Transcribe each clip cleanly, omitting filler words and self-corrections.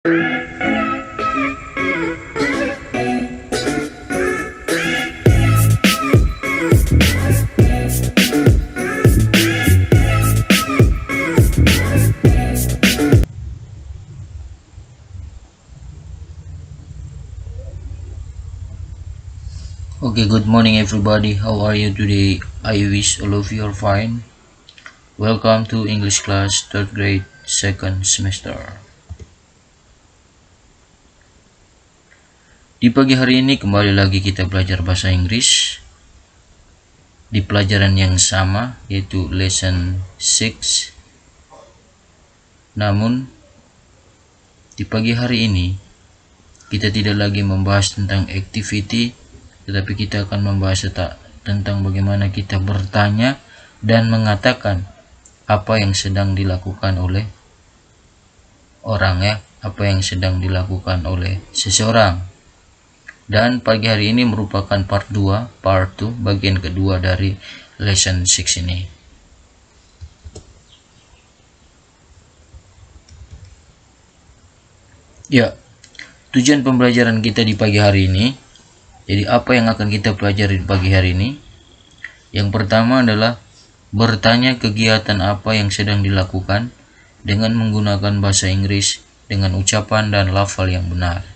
Okay, good morning everybody. How are you today? I wish all of you are fine. Welcome to English class 3rd grade 2nd semester. Di pagi hari ini kembali lagi kita belajar bahasa Inggris di pelajaran yang sama, yaitu lesson 6. Namun di pagi hari ini kita tidak lagi membahas tentang activity, tetapi kita akan membahas tentang bagaimana kita bertanya dan mengatakan apa yang sedang dilakukan oleh orang, apa yang sedang dilakukan oleh seseorang. Dan pagi hari ini merupakan part 2, bagian kedua dari lesson 6 ini. Ya, tujuan pembelajaran kita di pagi hari ini, jadi apa yang akan kita pelajari di pagi hari ini? Yang pertama adalah bertanya kegiatan apa yang sedang dilakukan dengan menggunakan bahasa Inggris dengan ucapan dan lafal yang benar.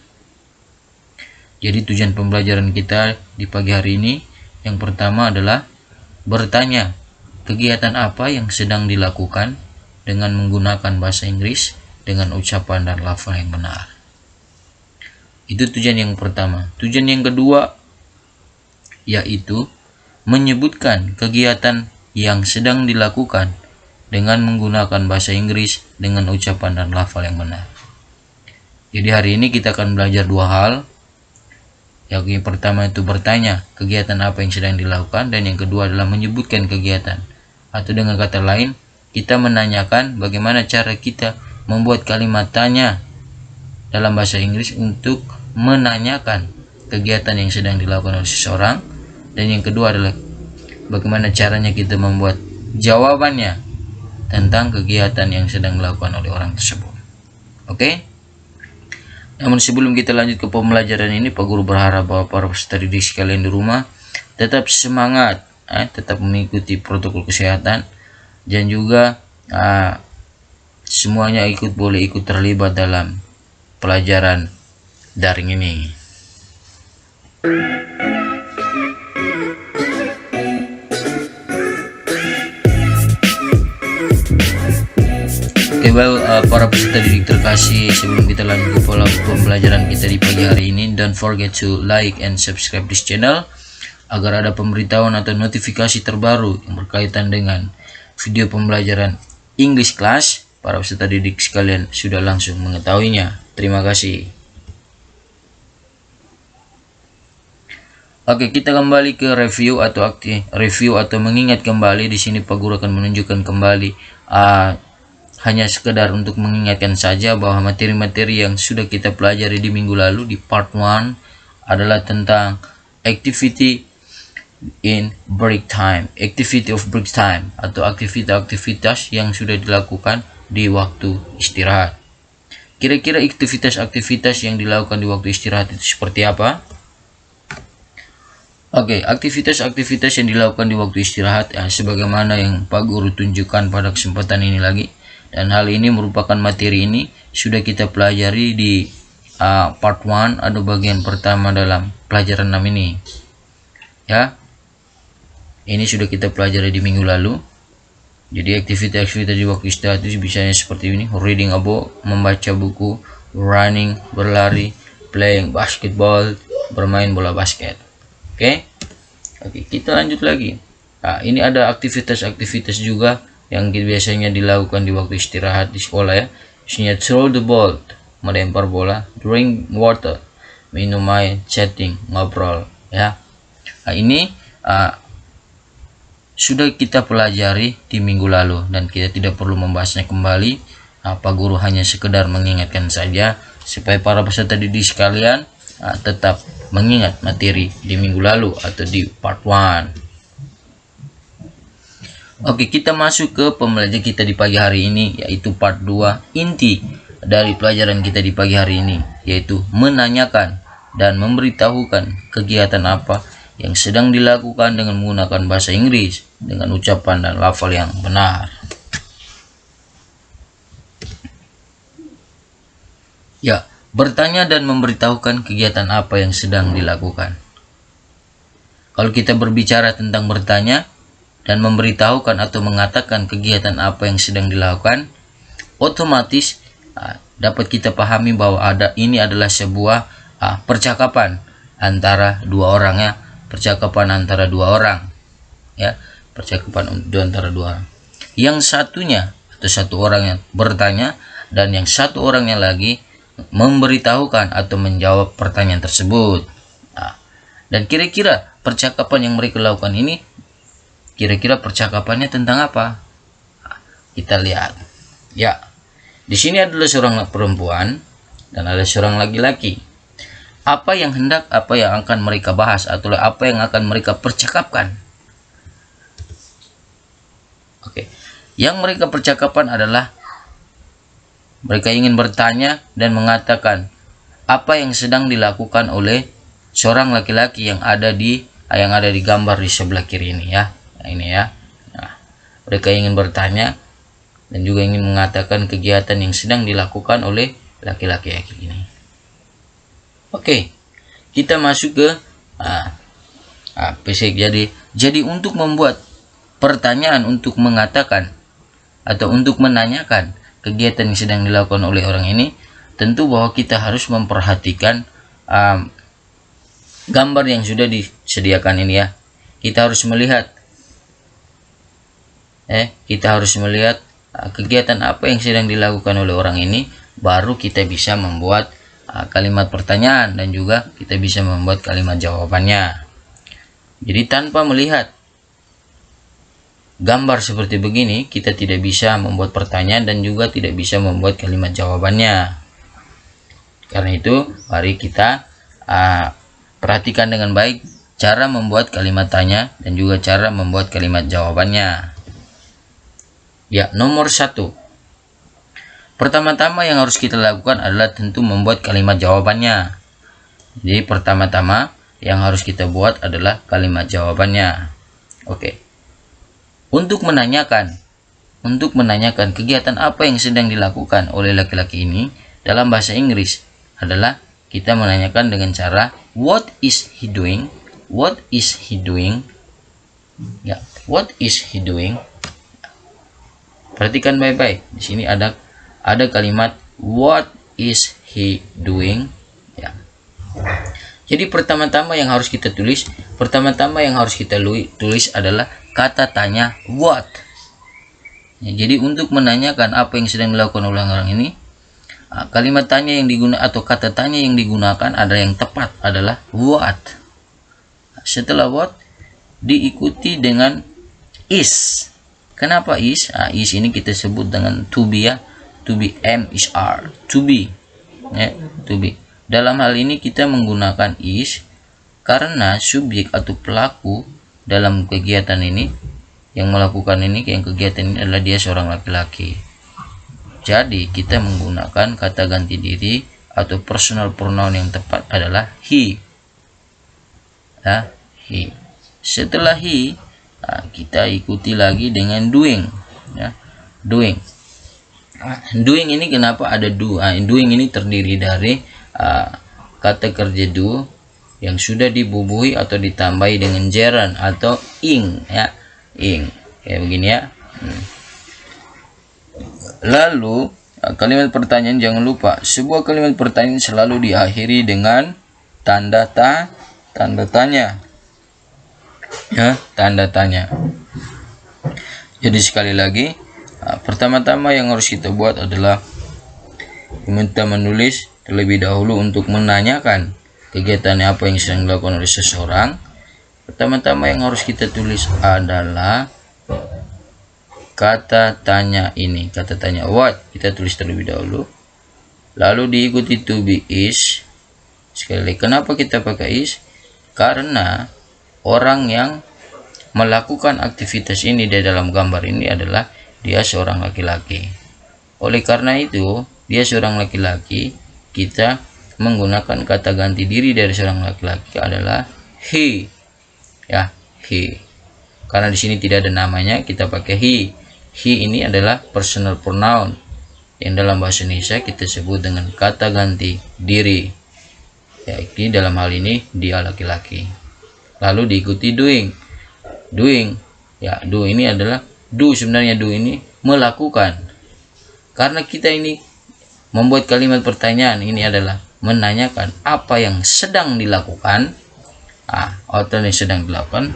Jadi tujuan pembelajaran kita di pagi hari ini yang pertama adalah bertanya kegiatan apa yang sedang dilakukan dengan menggunakan bahasa Inggris dengan ucapan dan lafal yang benar. Itu tujuan yang pertama. Tujuan yang kedua yaitu menyebutkan kegiatan yang sedang dilakukan dengan menggunakan bahasa Inggris dengan ucapan dan lafal yang benar. Jadi hari ini kita akan belajar dua hal. Yang pertama itu bertanya kegiatan apa yang sedang dilakukan, dan yang kedua adalah menyebutkan kegiatan. Atau dengan kata lain, kita menanyakan bagaimana cara kita membuat kalimat tanya dalam bahasa Inggris untuk menanyakan kegiatan yang sedang dilakukan oleh seseorang, dan yang kedua adalah bagaimana caranya kita membuat jawabannya tentang kegiatan yang sedang dilakukan oleh orang tersebut. Oke? Namun sebelum kita lanjut ke pembelajaran ini, Pak Guru berharap bahwa para peserta didik sekalian di rumah tetap semangat, tetap mengikuti protokol kesehatan, dan juga semuanya boleh ikut terlibat dalam pelajaran daring ini. Para peserta didik terkasih, sebelum kita lanjut ke pola pembelajaran kita di pagi hari ini, don't forget to like and subscribe this channel agar ada pemberitahuan atau notifikasi terbaru yang berkaitan dengan video pembelajaran English class. Para peserta didik sekalian sudah langsung mengetahuinya. Terima kasih. Oke, kita kembali ke review atau mengingat kembali. Di sini Pak Guru akan menunjukkan kembali hanya sekedar untuk mengingatkan saja bahwa materi-materi yang sudah kita pelajari di minggu lalu di part 1 adalah tentang activity in break time, activity of break time, atau aktivitas yang sudah dilakukan di waktu istirahat. Kira-kira aktivitas yang dilakukan di waktu istirahat itu seperti apa? Oke, aktivitas yang dilakukan di waktu istirahat sebagaimana yang Pak Guru tunjukkan pada kesempatan ini lagi. Dan hal ini merupakan materi ini sudah kita pelajari di part 1 atau bagian pertama dalam pelajaran 6 ini. Ya. Ini sudah kita pelajari di minggu lalu. Jadi aktivitas di waktu istirahat itu biasanya seperti ini: reading a book, membaca buku, running, berlari, playing basketball, bermain bola basket. Oke, kita lanjut lagi. Nah, ini ada aktivitas juga yang biasanya dilakukan di waktu istirahat di sekolah, ya. Misalnya throw the ball, melempar bola, drink water, minum air, chatting, ngobrol, ya. Nah, ini sudah kita pelajari di minggu lalu dan kita tidak perlu membahasnya kembali. Pak Guru hanya sekedar mengingatkan saja supaya para peserta didik sekalian tetap mengingat materi di minggu lalu atau di part 1. Oke, kita masuk ke pembelajaran kita di pagi hari ini, yaitu part 2, inti dari pelajaran kita di pagi hari ini, yaitu menanyakan dan memberitahukan kegiatan apa yang sedang dilakukan dengan menggunakan bahasa Inggris dengan ucapan dan lafal yang benar. Ya, bertanya dan memberitahukan kegiatan apa yang sedang dilakukan. Kalau kita berbicara tentang bertanya dan memberitahukan atau mengatakan kegiatan apa yang sedang dilakukan, otomatis dapat kita pahami bahwa ini adalah sebuah percakapan antara dua orang, ya, percakapan antara dua orang, ya, percakapan antara dua orang. Yang satunya atau satu orang yang bertanya dan yang satu orangnya lagi memberitahukan atau menjawab pertanyaan tersebut. Dan kira-kira percakapan yang mereka lakukan ini, kira-kira percakapannya tentang apa? Kita lihat. Ya, di sini adalah seorang perempuan dan ada seorang laki-laki. Apa yang akan mereka bahas atau apa yang akan mereka percakapkan? Oke. Yang mereka percakapan adalah mereka ingin bertanya dan mengatakan apa yang sedang dilakukan oleh seorang laki-laki yang ada di gambar di sebelah kiri ini, ya. Nah, ini ya. Nah, mereka ingin bertanya dan juga ingin mengatakan kegiatan yang sedang dilakukan oleh laki-laki ini. Oke, kita masuk ke basic. Jadi untuk membuat pertanyaan untuk mengatakan atau untuk menanyakan kegiatan yang sedang dilakukan oleh orang ini, tentu bahwa kita harus memperhatikan gambar yang sudah disediakan ini, ya. Kita harus melihat kegiatan apa yang sedang dilakukan oleh orang ini, baru kita bisa membuat kalimat pertanyaan dan juga kita bisa membuat kalimat jawabannya. Jadi tanpa melihat gambar seperti begini, kita tidak bisa membuat pertanyaan dan juga tidak bisa membuat kalimat jawabannya. Karena itu, mari kita perhatikan dengan baik cara membuat kalimat tanya dan juga cara membuat kalimat jawabannya. Ya, nomor 1. Pertama-tama yang harus kita lakukan adalah tentu membuat kalimat jawabannya. Jadi pertama-tama yang harus kita buat adalah kalimat jawabannya. Oke. Untuk menanyakan kegiatan apa yang sedang dilakukan oleh laki-laki ini dalam bahasa Inggris adalah kita menanyakan dengan cara what is he doing? What is he doing? Ya, what is he doing? Perhatikan baik-baik. Di sini ada kalimat what is he doing? Ya. Jadi pertama-tama yang harus kita tulis adalah kata tanya what. Ya, jadi untuk menanyakan apa yang sedang dilakukan oleh orang ini, kalimat tanya yang digunakan atau kata tanya yang digunakan adalah yang tepat adalah what. Setelah what diikuti dengan is. Kenapa is? Is ini kita sebut dengan to be, ya. To be, M-is-R, to be. Ya, to be. Dalam hal ini kita menggunakan is karena subjek atau pelaku dalam kegiatan ini yang melakukan kegiatan ini adalah dia seorang laki-laki. Jadi kita menggunakan kata ganti diri atau personal pronoun yang tepat adalah he. Ya, he. Setelah he, kita ikuti lagi dengan doing, ya. Doing. Doing ini kenapa ada do? Doing ini terdiri dari kata kerja do yang sudah dibubuhi atau ditambahi dengan gerund atau ing, ya. Ing. Kayak begini, ya. Lalu kalimat pertanyaan, jangan lupa sebuah kalimat pertanyaan selalu diakhiri dengan tanda tanya, ya, tanda tanya. Jadi sekali lagi, pertama-tama yang harus kita buat adalah diminta menulis terlebih dahulu untuk menanyakan kegiatan apa yang sedang dilakukan oleh seseorang. Pertama-tama yang harus kita tulis adalah kata tanya ini, kata tanya what, kita tulis terlebih dahulu, lalu diikuti to be is. Sekali lagi, kenapa kita pakai is? Karena orang yang melakukan aktivitas ini di dalam gambar ini adalah dia seorang laki-laki. Oleh karena itu, dia seorang laki-laki, kita menggunakan kata ganti diri dari seorang laki-laki adalah he, ya, he. Karena di sini tidak ada namanya, kita pakai he. He ini adalah personal pronoun yang dalam bahasa Indonesia kita sebut dengan kata ganti diri. Ya, ini dalam hal ini dia laki-laki. Lalu diikuti doing. Doing, ya, do ini adalah sebenarnya do ini melakukan. Karena kita ini membuat kalimat pertanyaan, ini adalah menanyakan apa yang sedang dilakukan, atau yang sedang dilakukan,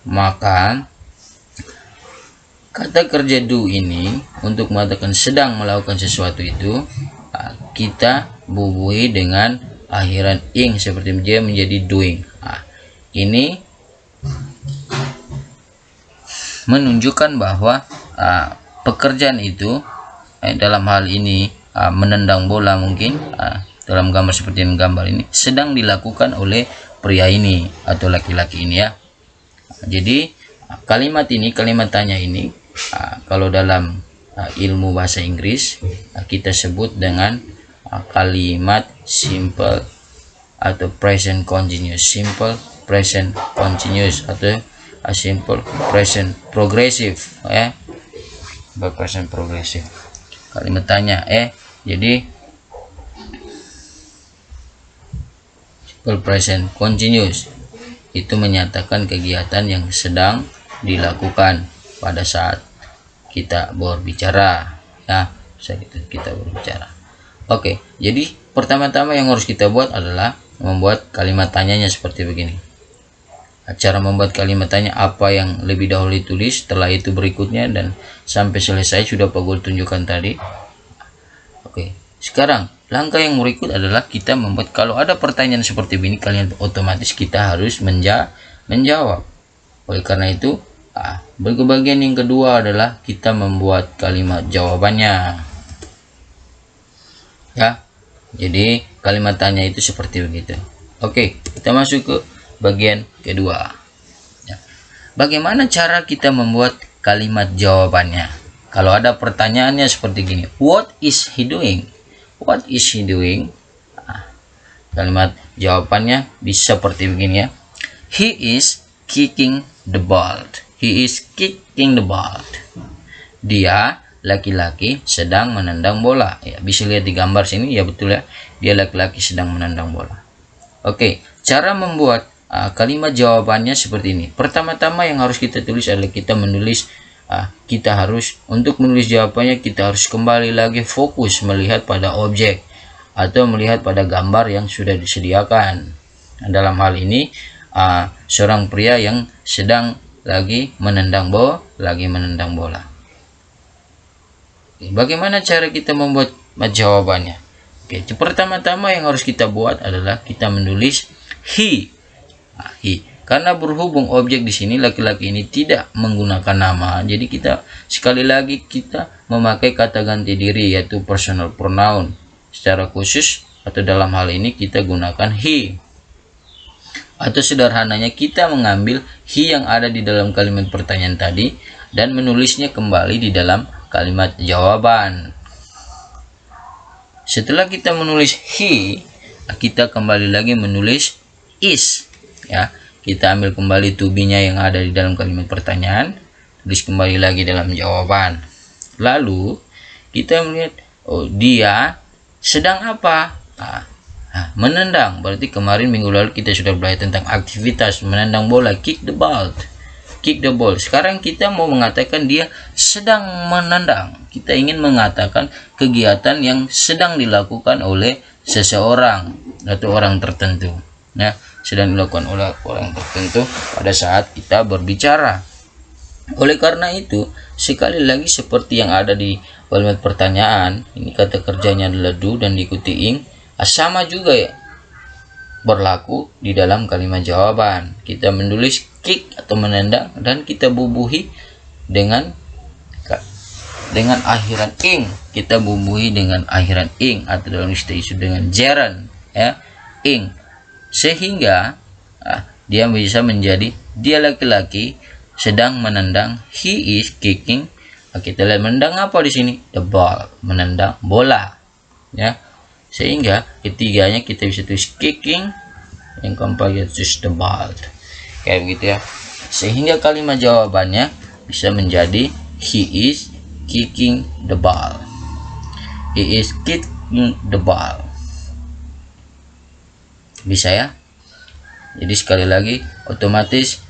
maka kata kerja do ini untuk mengatakan sedang melakukan sesuatu itu, kita bubuhi dengan akhiran ing seperti dia menjadi doing. Ini menunjukkan bahwa pekerjaan itu dalam hal ini menendang bola mungkin dalam gambar seperti yang gambar ini sedang dilakukan oleh pria ini atau laki-laki ini, ya. Jadi kalimat ini, kalimat tanya ini, kalau dalam ilmu bahasa Inggris kita sebut dengan kalimat simple atau present continuous, simple present continuous atau simple present progressive, ya, present progressive. Kalimat tanya, jadi simple present continuous itu menyatakan kegiatan yang sedang dilakukan pada saat kita berbicara, ya, saat kita berbicara. Oke, jadi pertama-tama yang harus kita buat adalah membuat kalimat tanyanya seperti begini. Cara membuat kalimat tanya apa yang lebih dahulu ditulis, setelah itu berikutnya, dan sampai selesai sudah Pak Guru tunjukkan tadi. Oke, sekarang langkah yang berikut adalah kita membuat, kalau ada pertanyaan seperti ini, kalian otomatis kita harus menjawab. Oleh karena itu, bagian yang kedua adalah kita membuat kalimat jawabannya, ya. Jadi kalimat tanya itu seperti begitu. Oke, kita masuk ke bagian kedua, ya. Bagaimana cara kita membuat kalimat jawabannya? Kalau ada pertanyaannya seperti gini, what is he doing? What is he doing? Kalimat jawabannya bisa seperti begini, ya. He is kicking the ball. He is kicking the ball. Dia laki-laki sedang menendang bola, ya. Bisa lihat di gambar sini, ya, betul, ya. Dia laki-laki sedang menendang bola. Oke, cara membuat kalimat jawabannya seperti ini. Pertama-tama yang harus kita tulis adalah kita menulis, kita harus, untuk menulis jawabannya kita harus kembali lagi fokus melihat pada objek atau melihat pada gambar yang sudah disediakan. Dalam hal ini seorang pria yang sedang lagi menendang bola. Bagaimana cara kita membuat jawabannya? Oke, pertama-tama yang harus kita buat adalah kita menulis he. Karena berhubung objek di sini laki-laki ini tidak menggunakan nama, jadi kita sekali lagi kita memakai kata ganti diri yaitu personal pronoun secara khusus, atau dalam hal ini kita gunakan he. Atau sederhananya kita mengambil he yang ada di dalam kalimat pertanyaan tadi dan menulisnya kembali di dalam kalimat jawaban. Setelah kita menulis he, kita kembali lagi menulis is, ya. Kita ambil kembali to be-nya yang ada di dalam kalimat pertanyaan, tulis kembali lagi dalam jawaban. Lalu kita melihat, oh, dia sedang apa? Menendang. Berarti kemarin minggu lalu kita sudah belajar tentang aktivitas menendang bola, kick the ball. Sekarang kita mau mengatakan dia sedang menendang. Kita ingin mengatakan kegiatan yang sedang dilakukan oleh seseorang atau orang tertentu, ya, sedang dilakukan oleh orang tertentu pada saat kita berbicara. Oleh karena itu, sekali lagi seperti yang ada di kalimat pertanyaan, ini kata kerjanya adalah do dan diikuti ing, sama juga, ya, berlaku di dalam kalimat jawaban. Kita menulis kick atau menendang dan kita bubuhi dengan akhiran ing. Kita bubuhi dengan akhiran ing atau dalam istilah dengan gerund, ya, ing, sehingga dia bisa menjadi dia laki-laki sedang menendang, he is kicking Kita lihat menendang apa di sini? The ball, menendang bola. Ya. Sehingga ketiganya kita bisa tulis kicking, yang keempat kita tulis the ball. Kayak begitu ya. Sehingga kalimat jawabannya bisa menjadi he is kicking the ball. He is kicking the ball. Bisa ya. Jadi sekali lagi otomatis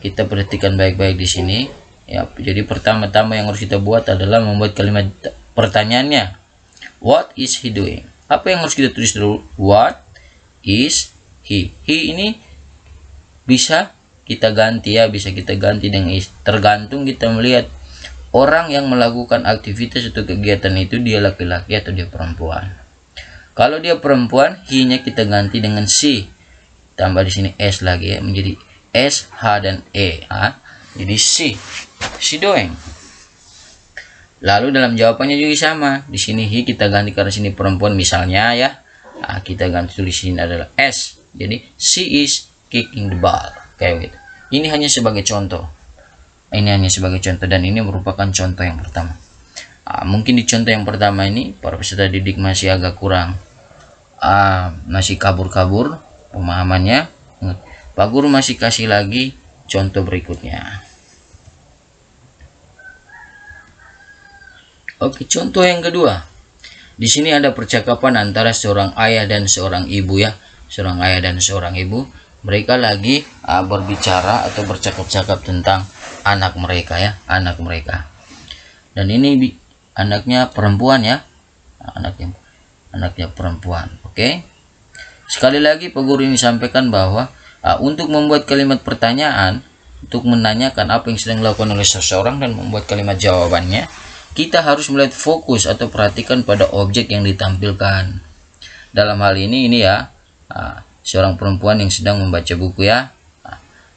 kita perhatikan baik-baik di sini ya. Jadi pertama-tama yang harus kita buat adalah membuat kalimat pertanyaannya. What is he doing? Apa yang harus kita tulis dulu? What is he? He ini bisa kita ganti ya, bisa kita ganti dengan is. Tergantung kita melihat orang yang melakukan aktivitas atau kegiatan itu dia laki-laki atau dia perempuan. Kalau dia perempuan, he-nya kita ganti dengan she. Tambah di sini s lagi ya, menjadi s, h dan e. Jadi she doing. Lalu dalam jawabannya juga sama. Di sini he kita ganti karena sini perempuan misalnya ya. Kita ganti tulis sini adalah s. Jadi she is kicking the ball. Kayak gitu. Ini hanya sebagai contoh. Ini hanya sebagai contoh dan ini merupakan contoh yang pertama. Mungkin di contoh yang pertama ini para peserta didik masih agak kurang, masih kabur-kabur pemahamannya. Pak Guru masih kasih lagi contoh berikutnya. Oke, contoh yang kedua. Di sini ada percakapan antara seorang ayah dan seorang ibu ya. Seorang ayah dan seorang ibu. Mereka lagi berbicara atau bercakap-cakap tentang anak mereka ya, anak mereka. Dan ini anaknya perempuan ya. Anaknya perempuan. Oke. Sekali lagi Pak Guru ini sampaikan bahwa untuk membuat kalimat pertanyaan, untuk menanyakan apa yang sedang dilakukan oleh seseorang dan membuat kalimat jawabannya, kita harus melihat fokus atau perhatikan pada objek yang ditampilkan. Dalam hal ini ya, seorang perempuan yang sedang membaca buku ya.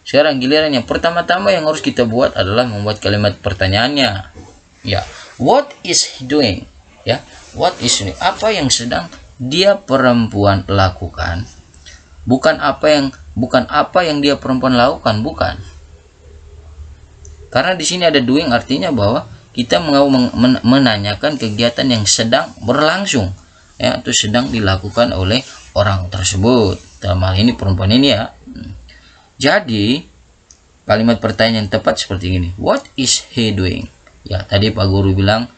Sekarang giliran yang pertama-tama yang harus kita buat adalah membuat kalimat pertanyaannya. Ya, what is he doing? Ya, what is ini? Apa yang sedang dia perempuan lakukan? Bukan apa yang dia perempuan lakukan, bukan. Karena di sini ada doing artinya bahwa kita mau menanyakan kegiatan yang sedang berlangsung ya, atau sedang dilakukan oleh orang tersebut. Dalam hal ini perempuan ini ya. Jadi kalimat pertanyaan yang tepat seperti ini. What is he doing? Ya, tadi Pak Guru bilang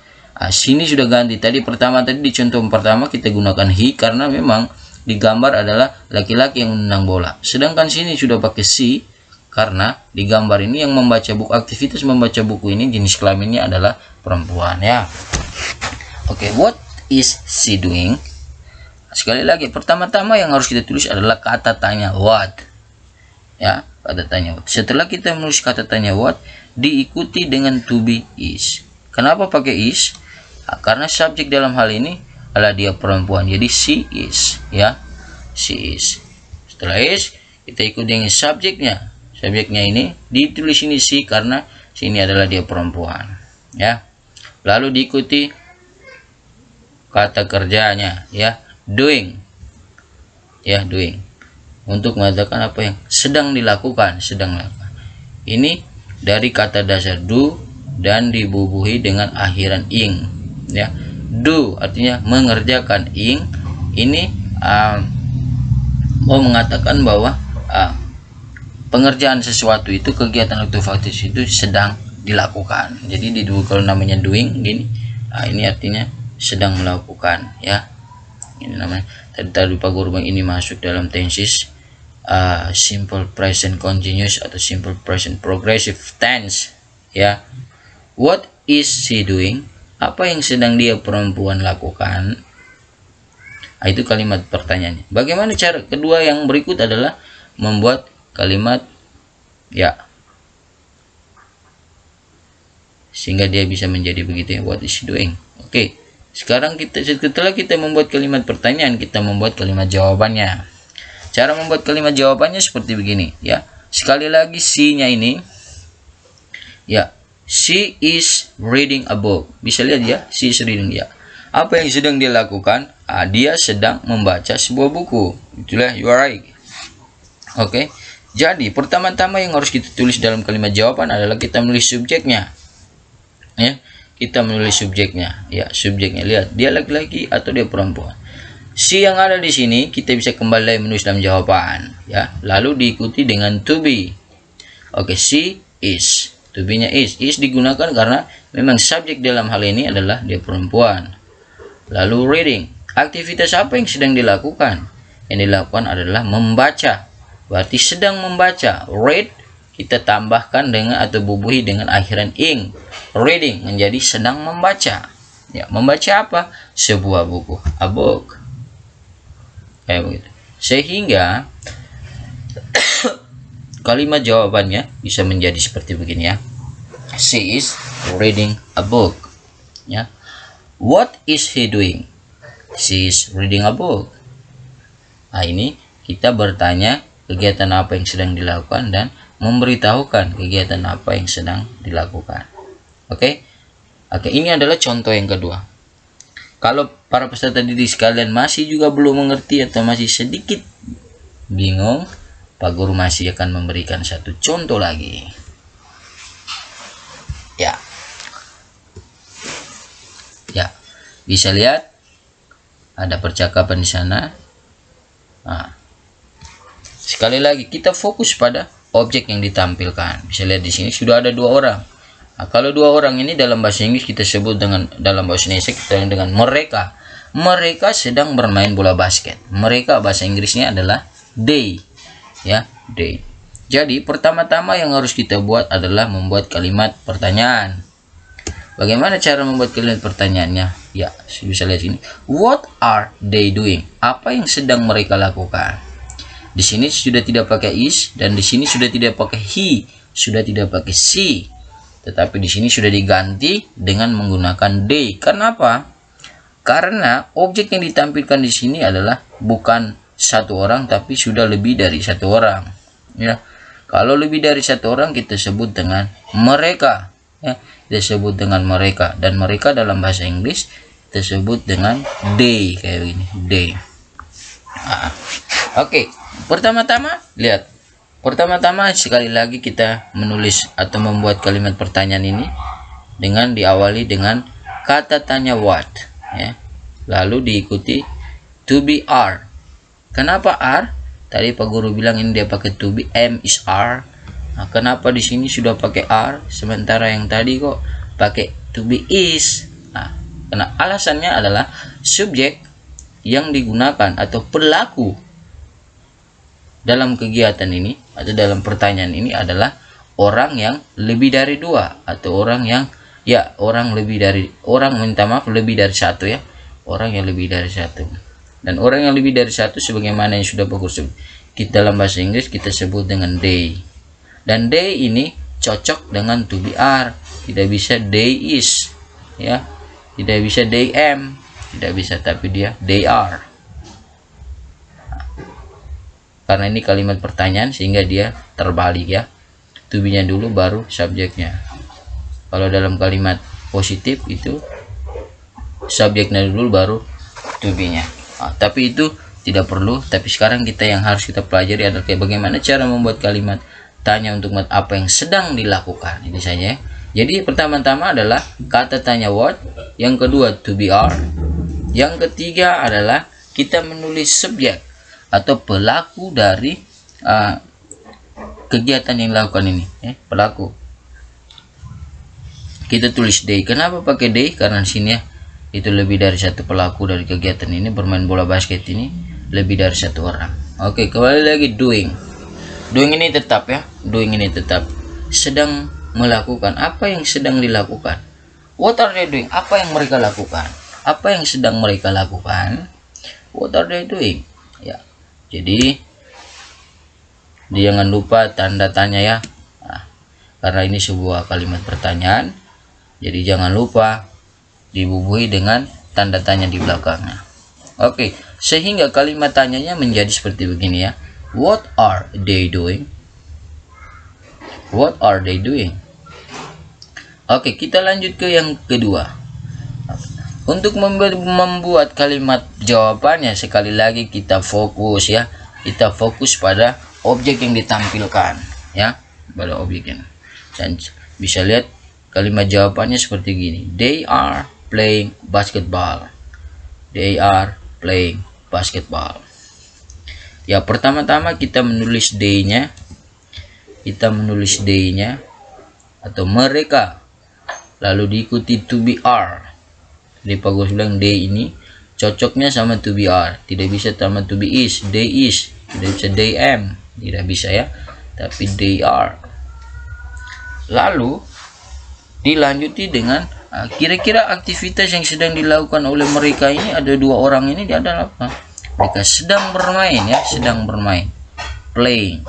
sini sudah ganti. Tadi di contoh pertama kita gunakan he karena memang di gambar adalah laki-laki yang menendang bola. Sedangkan sini sudah pakai she karena di gambar ini yang membaca buku, aktivitas membaca buku ini jenis kelaminnya adalah perempuan ya. Oke, what is she doing? Sekali lagi, pertama-tama yang harus kita tulis adalah kata tanya what. Ya, kata tanya what. Setelah kita menulis kata tanya what, diikuti dengan to be is. Kenapa pakai is? Karena subjek dalam hal ini adalah dia perempuan. Jadi she is ya. She is. Setelah is, kita ikuti dengan subjeknya. Subjeknya ini ditulis ini she karena sini adalah dia perempuan ya. Lalu diikuti kata kerjanya ya, doing ya, doing, untuk mengatakan apa yang sedang dilakukan. Ini dari kata dasar do dan dibubuhi dengan akhiran ing ya. Do artinya mengerjakan, ing ini mau mengatakan bahwa pengerjaan sesuatu itu, kegiatan aktivitas itu sedang dilakukan. Jadi kalau namanya doing gini, ini artinya sedang melakukan ya. Ini namanya tadi Pak Guru ini masuk dalam tenses simple present continuous atau simple present progressive tense ya. What is she doing? Apa yang sedang dia perempuan lakukan? Itu kalimat pertanyaannya. Bagaimana cara kedua yang berikut adalah membuat kalimat ya, sehingga dia bisa menjadi begitu ya, what is she doing. Oke, sekarang setelah kita membuat kalimat pertanyaan, kita membuat kalimat jawabannya. Cara membuat kalimat jawabannya seperti begini ya. Sekali lagi she-nya ini ya, she is reading a book. Bisa lihat ya, she is reading ya. Apa yang sedang dia lakukan? Dia sedang membaca sebuah buku. Itulah, you are right. Oke. Jadi pertama-tama yang harus kita tulis dalam kalimat jawaban adalah kita menulis subjeknya. Ya, kita menulis subjeknya. Ya, subjeknya, lihat dia laki-laki atau dia perempuan. Si yang ada di sini kita bisa kembali menulis dalam jawaban, ya. Lalu diikuti dengan to be. Oke, she is. To be-nya is. Is digunakan karena memang subjek dalam hal ini adalah dia perempuan. Lalu reading. Aktivitas apa yang sedang dilakukan? Yang dilakukan adalah membaca. Berarti sedang membaca. Read kita tambahkan dengan atau bubuhi dengan akhiran ing. Reading menjadi sedang membaca. Ya, membaca apa? Sebuah buku. A book. Kayak begitu. Sehingga kalimat jawabannya bisa menjadi seperti begini ya. She is reading a book. Ya. What is he doing? She is reading a book. Nah, ini kita bertanya kegiatan apa yang sedang dilakukan dan memberitahukan kegiatan apa yang sedang dilakukan. Oke, ini adalah contoh yang kedua. Kalau para peserta didik sekalian masih juga belum mengerti atau masih sedikit bingung, Pak Guru masih akan memberikan satu contoh lagi. Ya, bisa lihat ada percakapan di sana. Nah, sekali lagi kita fokus pada objek yang ditampilkan. Bisa lihat di sini sudah ada 2 orang. Nah, kalau 2 orang ini dalam bahasa Inggris kita sebut dengan, dalam bahasa Indonesia kita dengan mereka. Mereka sedang bermain bola basket. Mereka bahasa Inggrisnya adalah they. Ya, they. Jadi pertama-tama yang harus kita buat adalah membuat kalimat pertanyaan. Bagaimana cara membuat kalimat pertanyaannya? Ya, bisa lihat sini. What are they doing? Apa yang sedang mereka lakukan? Di sini sudah tidak pakai is dan di sini sudah tidak pakai he, sudah tidak pakai she. Tetapi di sini sudah diganti dengan menggunakan they. Kenapa? Karena objek yang ditampilkan di sini adalah bukan 1 orang tapi sudah lebih dari 1 orang. Ya. Kalau lebih dari 1 orang kita sebut dengan mereka. Ya, kita sebut dengan mereka, dan mereka dalam bahasa Inggris kita sebut dengan they, kayak gini, they. Oke, pertama-tama lihat. Pertama-tama sekali lagi kita menulis atau membuat kalimat pertanyaan ini dengan diawali dengan kata tanya what, ya. Lalu diikuti to be are. Kenapa are? Tadi Pak Guru bilang ini dia pakai to be, am is are. Nah, kenapa di sini sudah pakai are sementara yang tadi kok pakai to be is? Nah, karena alasannya adalah subjek yang digunakan atau pelaku dalam kegiatan ini atau dalam pertanyaan ini adalah orang yang lebih dari 2 atau orang yang minta maaf lebih dari 1 ya. Orang yang lebih dari 1. Dan orang yang lebih dari 1 sebagaimana yang sudah bagus kita dalam bahasa Inggris kita sebut dengan they. Dan they ini cocok dengan to be are. Tidak bisa they is, ya. Tidak bisa they am, tidak bisa, tapi dia they are. Karena ini kalimat pertanyaan sehingga dia terbalik ya. To be-nya dulu baru subjeknya. Kalau dalam kalimat positif itu subjeknya dulu baru to be-nya. Nah, tapi itu tidak perlu. Tapi sekarang yang harus kita pelajari adalah bagaimana cara membuat kalimat tanya untuk apa yang sedang dilakukan. Ini saja. Jadi pertama-tama adalah kata tanya what, yang kedua to be are, yang ketiga adalah kita menulis subjek atau pelaku dari kegiatan yang dilakukan ini, pelaku. Kita tulis they. Kenapa pakai they? Karena di sini ya itu lebih dari 1 pelaku dari kegiatan ini, bermain bola basket ini lebih dari 1 orang. Oke, kembali lagi doing. Doing ini tetap ya, doing ini tetap sedang melakukan. Apa yang sedang dilakukan? What are they doing? Apa yang mereka lakukan? Apa yang sedang mereka lakukan? What are they doing? Ya, jadi jangan lupa tanda tanya ya. Nah, karena ini sebuah kalimat pertanyaan, jadi jangan lupa dibubuhi dengan tanda tanya di belakangnya. Oke, sehingga kalimat tanyanya menjadi seperti begini ya. What are they doing? What are they doing? Oke, kita lanjut ke yang kedua. Untuk membuat kalimat jawabannya sekali lagi kita fokus ya. Kita fokus pada objek yang ditampilkan ya, pada objeknya. Dan bisa lihat kalimat jawabannya seperti gini. They are playing basketball. They are playing basketball. Ya, pertama-tama kita menulis they-nya. Kita menulis they-nya atau mereka. Lalu diikuti to be are. Jadi Pak Guru bilang they ini cocoknya sama to be are. Tidak bisa sama to be is. They is. Tidak bisa they am. Tidak bisa ya. Tapi they are. Lalu dilanjuti dengan kira-kira aktivitas yang sedang dilakukan oleh mereka ini, ada dua orang ini adalah apa? Mereka sedang bermain ya, sedang bermain. Playing.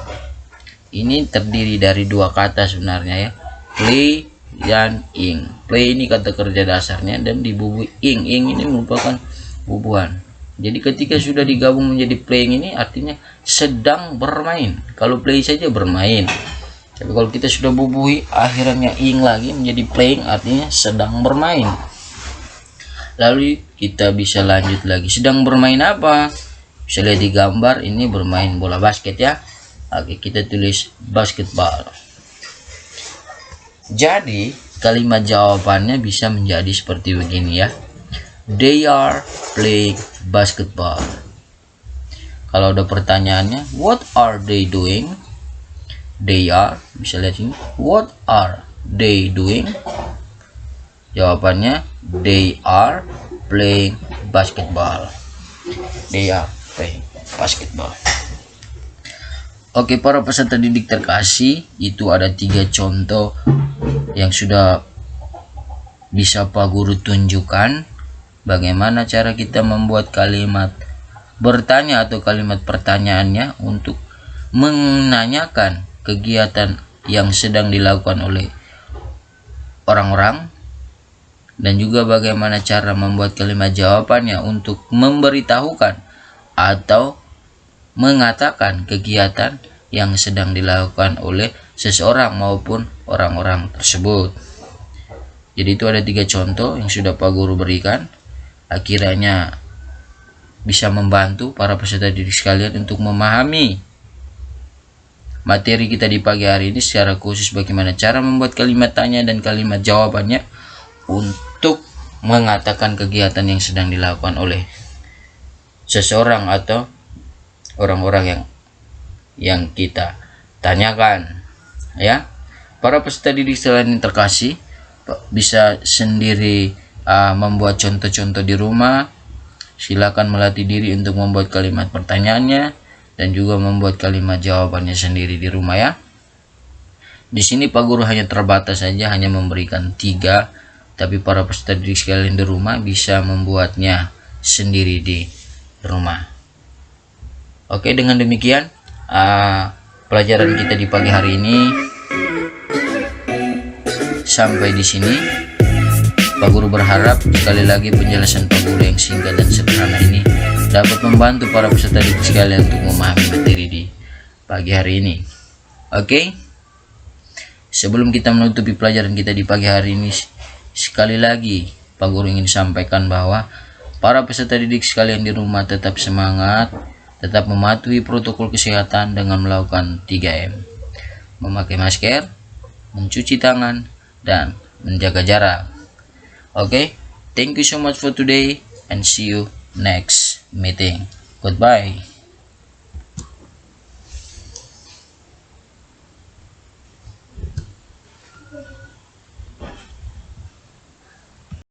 Ini terdiri dari dua kata sebenarnya ya. Play dan ing. Play ini kata kerja dasarnya dan dibubuhi ing. Ing ini merupakan bubuhan. Jadi ketika sudah digabung menjadi playing ini artinya sedang bermain. Kalau play saja bermain. Tapi kalau kita sudah bubuhi akhirnya ing lagi menjadi playing artinya sedang bermain. Lalu kita bisa lanjut lagi. Sedang bermain apa? Bisa lihat di gambar ini bermain bola basket ya. Oke, kita tulis basketball. Jadi kalimat jawabannya bisa menjadi seperti begini ya. They are playing basketball. Kalau ada pertanyaannya, what are they doing? They are, bisa lihat sini. What are they doing? Jawabannya, they are playing basketball. They are playing basketball. Oke, para peserta didik terkasih, itu ada 3 contoh yang sudah bisa Pak Guru tunjukkan bagaimana cara kita membuat kalimat bertanya atau kalimat pertanyaannya untuk menanyakan kegiatan yang sedang dilakukan oleh orang-orang, dan juga bagaimana cara membuat kalimat jawabannya untuk memberitahukan atau mengatakan kegiatan yang sedang dilakukan oleh seseorang maupun orang-orang tersebut. Jadi itu ada 3 contoh yang sudah Pak Guru berikan. Akhirnya bisa membantu para peserta didik sekalian untuk memahami materi kita di pagi hari ini secara khusus, bagaimana cara membuat kalimat tanya dan kalimat jawabannya untuk mengatakan kegiatan yang sedang dilakukan oleh seseorang atau orang-orang yang kita tanyakan ya. Para peserta didik sekalian yang terkasih, bisa sendiri membuat contoh-contoh di rumah. Silakan melatih diri untuk membuat kalimat pertanyaannya dan juga membuat kalimat jawabannya sendiri di rumah ya. Di sini Pak Guru hanya terbatas saja, hanya memberikan 3, tapi para peserta didik sekalian di rumah bisa membuatnya sendiri di rumah. Oke, dengan demikian pelajaran kita di pagi hari ini sampai di sini. Pak Guru berharap sekali lagi penjelasan Pak Guru yang singkat dan sederhana ini dapat membantu para peserta didik sekalian untuk memahami materi di pagi hari ini. Oke, sebelum kita menutupi pelajaran kita di pagi hari ini, sekali lagi Pak Guru ingin sampaikan bahwa para peserta didik sekalian di rumah tetap semangat, tetap mematuhi protokol kesehatan dengan melakukan 3M. Memakai masker, mencuci tangan, dan menjaga jarak. Oke, thank you so much for today and see you next meeting. Goodbye.